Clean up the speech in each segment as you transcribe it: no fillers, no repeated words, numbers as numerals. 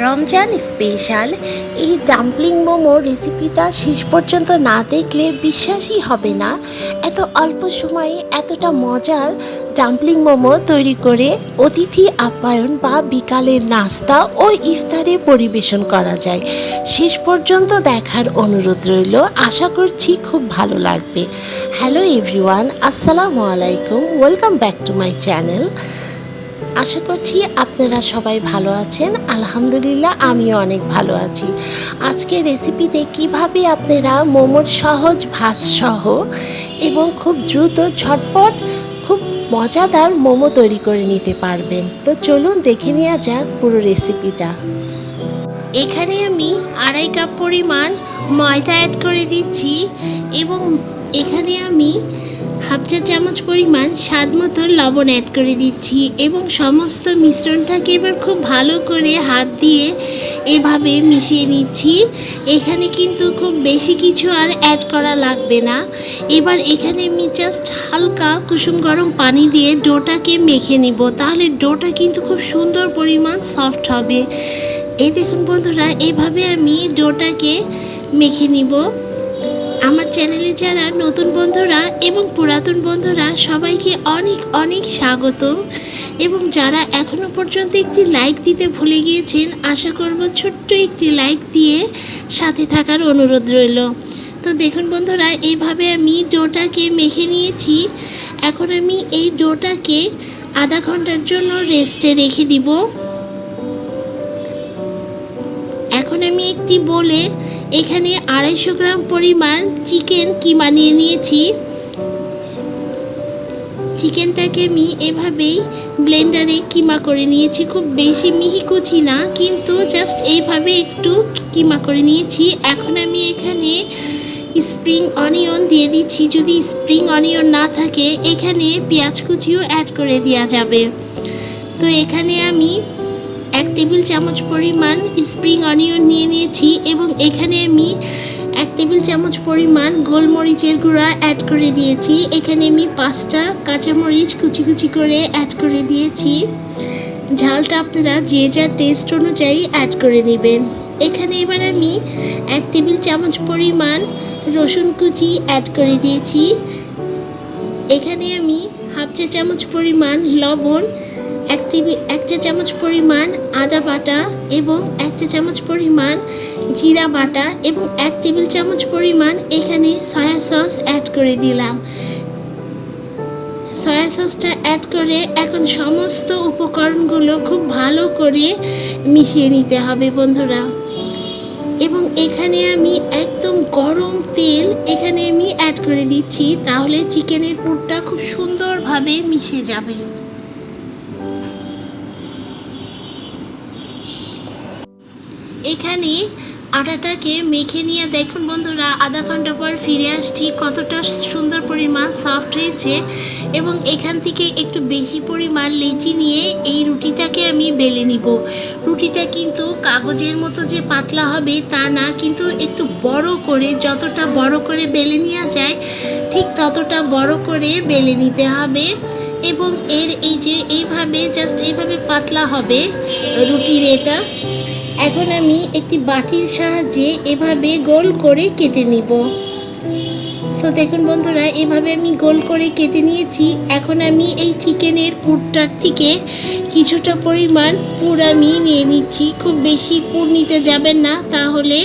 Ramzan special এই dumpling momo রেসিপিটা শেষ পর্যন্ত না দেখলে বিশ্বাসই হবে না এত অল্প সময়ে এতটা মজার ডাম্পলিং মোমো তৈরি করে অতিথি আপ্যায়ন বা বিকালের নাস্তা ও ইফতারে পরিবেশন করা যায়। শেষ পর্যন্ত দেখার অনুরোধ রইল, আশা করছি খুব ভালো লাগবে। হ্যালো এভরিওয়ান, আসসালামু আলাইকুম, welcome back to my channel. আশা করছি আপনারা সবাই ভালো আছেন। আলহামদুলিল্লাহ, আমিও অনেক ভালো আছি। আজকে রেসিপিতে কিভাবে আপনারা মোমোর সহজ ভাজসহ এবং খুব দ্রুত ঝটপট খুব মজাদার মোমো তৈরি করে নিতে পারবেন, তো চলুন দেখে নেওয়া যাক পুরো রেসিপিটা। এখানে আমি 2.5 কাপ পরিমাণ ময়দা অ্যাড করে দিচ্ছি এবং এখানে আমি 1/2 চা চামচ পরিমাণ স্বাদ মতো লবণ অ্যাড করে দিচ্ছি এবং সমস্ত মিশ্রণটাকে এবার খুব ভালো করে হাত দিয়ে এভাবে মিশিয়ে নিচ্ছি। এখানে কিন্তু খুব বেশি কিছু আর অ্যাড করা লাগবে না। এবার এখানে আমি জাস্ট হালকা কুসুম গরম পানি দিয়ে ডোটাকে মেখে নিব, তাহলে ডোটা কিন্তু খুব সুন্দর পরিমাণ সফট হবে। এই দেখুন বন্ধুরা, এইভাবে আমি ডোটাকে মেখে নিব। আমার চ্যানেলে যারা নতুন বন্ধুরা এবং পুরাতন বন্ধুরা সবাইকে অনেক অনেক স্বাগতম, এবং যারা এখনও পর্যন্ত একটি লাইক দিতে ভুলে গিয়েছেন, আশা করব ছোট্ট একটি লাইক দিয়ে সাথে থাকার অনুরোধ রইল। তো দেখুন বন্ধুরা, এইভাবে আমি ডোটাকে মেখে নিয়েছি। এখন আমি এই ডোটাকে আধা ঘন্টার জন্য রেস্টে রেখে দিব। এখন আমি একটি বলে এখানে 250 গ্রাম পরিমাণ চিকেন কিমা নিয়ে নিয়েছি। চিকেনটাকে আমি এভাবেই ব্লেন্ডারে কিমা করে নিয়েছি, খুব বেশি মিহি কুচি না, কিন্তু জাস্ট এইভাবে একটু কিমা করে নিয়েছি। এখন আমি এখানে স্প্রিং অনিয়ন দিয়ে দিচ্ছি। যদি স্প্রিং অনিয়ন না থাকে এখানে পেঁয়াজ কুচিও অ্যাড করে দেওয়া যাবে। তো এখানে আমি 1 টেবিল চামচ পরিমাণ স্প্রিং অনিয়ন নিয়ে নিয়েছি এবং এখানে আমি 1 টেবিল চামচ পরিমাণ গোলমরিচের গুঁড়া অ্যাড করে দিয়েছি। এখানে আমি 5টা কাঁচামরিচ কুচি কুচি করে অ্যাড করে দিয়েছি। ঝালটা আপনারা যে যার টেস্ট অনুযায়ী অ্যাড করে নেবেন। এখানে এবার আমি 1 টেবিল চামচ পরিমাণ রসুন কুচি অ্যাড করে দিয়েছি। এখানে আমি 1/2 চা চামচ পরিমাণ লবণ, 1 চা চামচ পরিমাণ আদা বাটা এবং 1 চা চামচ পরিমাণ জিরা বাটা এবং 1 টেবিল চামচ পরিমাণ এখানে সয়া সস অ্যাড করে দিলাম। সয়া সসটা অ্যাড করে এখন সমস্ত উপকরণগুলো খুব ভালো করে মিশিয়ে নিতে হবে বন্ধুরা। এবং এখানে আমি একদম গরম তেল এখানে আমি অ্যাড করে দিচ্ছি, তাহলে চিকেনের পুরটা খুব সুন্দরভাবে মিশে যাবে। এখানে আটাটাকে মেখে নিয়ে দেখুন বন্ধুরা, আধা ঘন্টা পর ফিরে আসছি, কতটা সুন্দর পরিমাণ সফট হয়েছে। এবং এখান থেকে একটু বেশি পরিমাণ লেচি নিয়ে এই রুটিটাকে আমি বেলে নিব। রুটিটা কিন্তু কাগজের মতো যে পাতলা হবে তা না, কিন্তু একটু বড় করে, যতটা বড় করে বেলে নেওয়া যায় ঠিক ততটা বড় করে বেলে নিতে হবে। এবং এই যে এইভাবে জাস্ট এইভাবে পাতলা হবে রুটির এটা। এখন আমি একটি বাটির সাহায্যে এভাবে গোল করে কেটে নিব। সো দেখুন বন্ধুরা, এভাবে আমি গোল করে কেটে নিয়েছি। এখন আমি এই চিকেনের পুরটার থেকে কিছুটা পরিমাণ পুর আমি নিয়ে নিচ্ছি। খুব বেশি পুর নিতে যাবেন না, তাহলে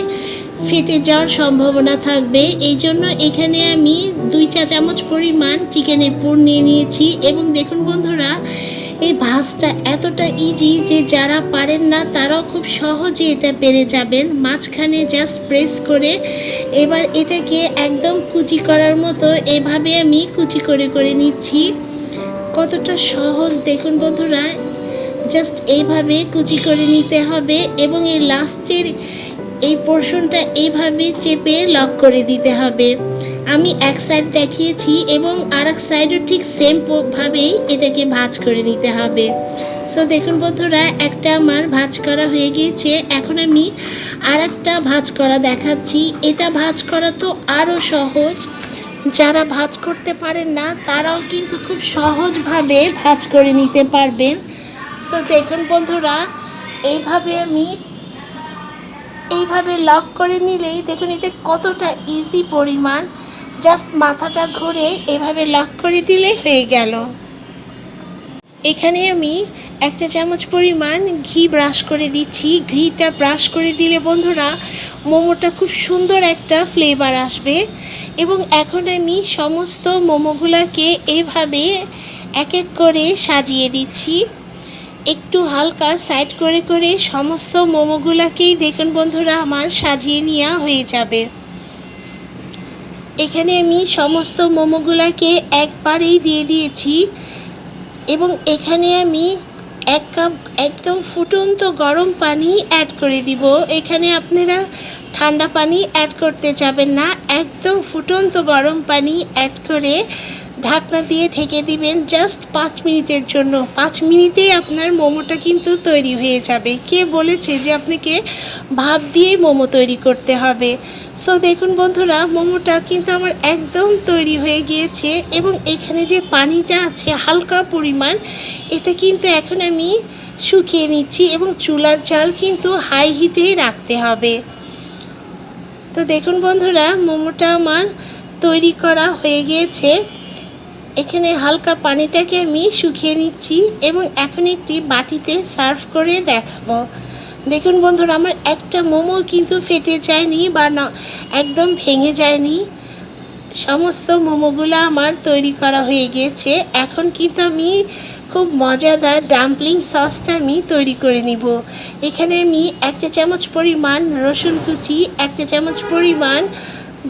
ফেটে যাওয়ার সম্ভাবনা থাকবে। এই জন্য এখানে আমি 2 চা চামচ পরিমাণ চিকেনের পুর নিয়ে নিয়েছি। এবং দেখুন বন্ধুরা, এই ভাজটা এতটা ইজি যে যারা পারেন না তারাও খুব সহজে এটা পেরে যাবেন। মাঝখানে জাস্ট প্রেস করে এবার এটাকে একদম কুচি করার মতো এভাবে আমি কুচি করে করে নিচ্ছি। কতটা সহজ দেখুন বন্ধুরা, জাস্ট এইভাবে কুচি করে নিতে হবে এবং এই লাস্টের এই পোর্শনটা এইভাবে চেপে লক করে দিতে হবে। আমি এক সাইড দেখিয়েছি এবং আরেক সাইডও ঠিক সেম ভাবেই এটাকে ভাঁজ করে নিতে হবে। সো দেখুন বন্ধুরা, একটা আমার ভাঁজ করা হয়ে গিয়েছে। এখন আমি আরেকটা ভাঁজ করা দেখাচ্ছি। এটা ভাঁজ করা তো আরও সহজ, যারা ভাঁজ করতে পারেন না তারাও কিন্তু খুব সহজভাবে ভাঁজ করে নিতে পারবেন। সো দেখুন বন্ধুরা, এইভাবে আমি এইভাবে লক করে নিলেই দেখুন এটা কতটা ইজি পরিমাণ, জাস্ট মাথাটা ঘুরে এভাবে লক করে দিলে হয়ে গেল। এখানে আমি 1 চা চামচ পরিমাণ ঘি ব্রাশ করে দিচ্ছি। ঘিটা ব্রাশ করে দিলে বন্ধুরা মোমোটা খুব সুন্দর একটা ফ্লেভার আসবে। এবং এখন আমি সমস্ত মোমোগুলোকে এভাবে এক এক করে সাজিয়ে দিচ্ছি। একটু হালকা সাইড করে করে সমস্ত মোমোগুলোকেই দেখুন বন্ধুরা আমার সাজিয়ে নেওয়া হয়ে যাবে। এখানে আমি সমস্ত মোমোগুলোকে একবারেই দিয়ে দিয়েছি এবং এখানে আমি 1 কাপ একদম ফুটন্ত গরম পানি অ্যাড করে দিব। এখানে আপনারা ঠান্ডা পানি অ্যাড করতে যাবেন না, একদম ফুটন্ত গরম পানি অ্যাড করে ঢাকনা দিয়ে ঢেকে দিবেন জাস্ট 5 মিনিটের জন্য। 5 মিনিটেই আপনার মোমোটা কিন্তু তৈরি হয়ে যাবে। কে বলেছে যে আপনাকে ভাপ দিয়ে মোমো তৈরি করতে হবে? সো দেখুন বন্ধুরা মোমোটা কিন্তু আমার একদম তৈরি হয়ে গিয়েছে এবং এখানে যে পানিটা আছে হালকা পরিমাণ, এটা কিন্তু এখন আমি শুকিয়ে নিচ্ছি এবং চুলার জাল কিন্তু হাই হিটেই রাখতে হবে। তো দেখুন বন্ধুরা মোমোটা আমার তৈরি করা হয়ে গিয়েছে। এখানে হালকা পানিটাকে আমি শুকিয়ে নিচ্ছি এবং এখন একটি বাটিতে সার্ভ করে দেখাবো। দেখুন বন্ধুরা আমার একটা মোমো কিন্তু ফেটে যায়নি বা না একদম ভেঙে যায়নি। সমস্ত মোমোগুলো আমার তৈরি করা হয়ে গিয়েছে। এখন কিন্তু আমি খুব মজাদার ডাম্পলিং সসটা আমি তৈরি করে নিব। এখানে আমি 1 চা চামচ পরিমাণ রসুন কুচি, 1 চা চামচ পরিমাণ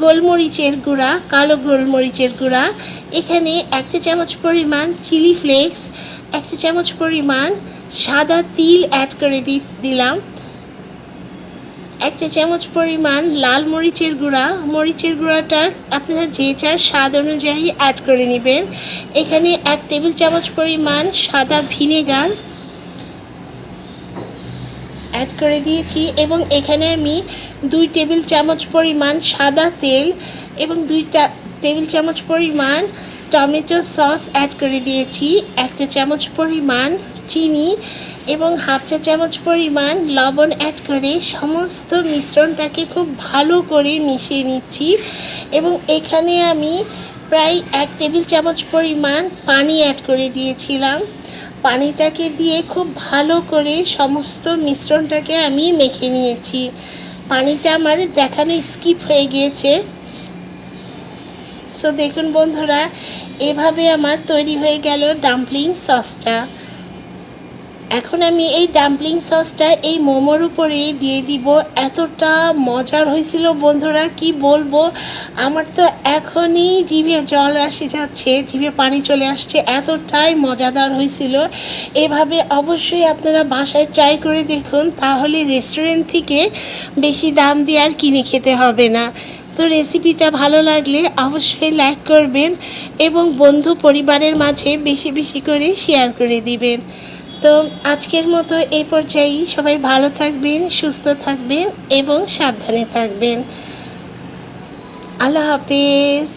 গোলমরিচের গুঁড়া, কালো গোলমরিচের গুঁড়া, এখানে 1 চা চামচ পরিমাণ চিলি ফ্লেক্স, 1 চা চামচ পরিমাণ সাদা তিল অ্যাড করে দিলাম, 1 চা চামচ পরিমাণ লাল মরিচের গুঁড়া। মরিচের গুঁড়াটা আপনারা যে যার স্বাদ অনুযায়ী অ্যাড করে নেবেন। এখানে 1 টেবিল চামচ পরিমাণ সাদা ভিনেগার অ্যাড করে দিয়েছি এবং এখানে আমি 2 টেবিল চামচ পরিমাণ সাদা তেল এবং 2 টেবিল চামচ পরিমাণ টমেটো সস অ্যাড করে দিয়েছি। 1 চা চামচ পরিমাণ চিনি এবং হাফ চা চামচ পরিমাণ লবণ অ্যাড করে সমস্ত মিশ্রণটাকে খুব ভালো করে মিশিয়ে নিচ্ছি এবং এখানে আমি প্রায় 1 টেবিল চামচ পরিমাণ পানি অ্যাড করে দিয়েছিলাম। পানিটাকে দিয়ে খুব ভালো করে সমস্ত মিশ্রণটাকে আমি মেখে নিয়েছি। পানিটা আমার দেখানো স্কিপ হয়ে গিয়েছে। সো দেখুন বন্ধুরা এভাবে আমার তৈরি হয়ে গেল ডাম্পলিং সসটা। এখন আমি এই ডাম্পলিং সসটা এই মোমোর উপরে দিয়ে দিব। এতটা মজার হয়েছিল বন্ধুরা কি বলবো, আমার তো এখনই জিভে জল আসে যাচ্ছে, জিভে পানি চলে আসছে, এতটাই মজাদার হয়েছিল। এভাবে অবশ্যই আপনারা বাসায় ট্রাই করে দেখুন, তাহলে রেস্টুরেন্ট থেকে বেশি দাম দিয়ে আর কিনে খেতে হবে না। তো রেসিপিটা ভালো লাগলে অবশ্যই লাইক করবেন এবং বন্ধু পরিবারের মাঝে বেশি বেশি করে শেয়ার করে দিবেন। তো আজকের মতো এই পর্যায়েই সবাই ভালো থাকবেন, সুস্থ থাকবেন এবং সাবধানে থাকবেন। আল্লাহ হাফেজ।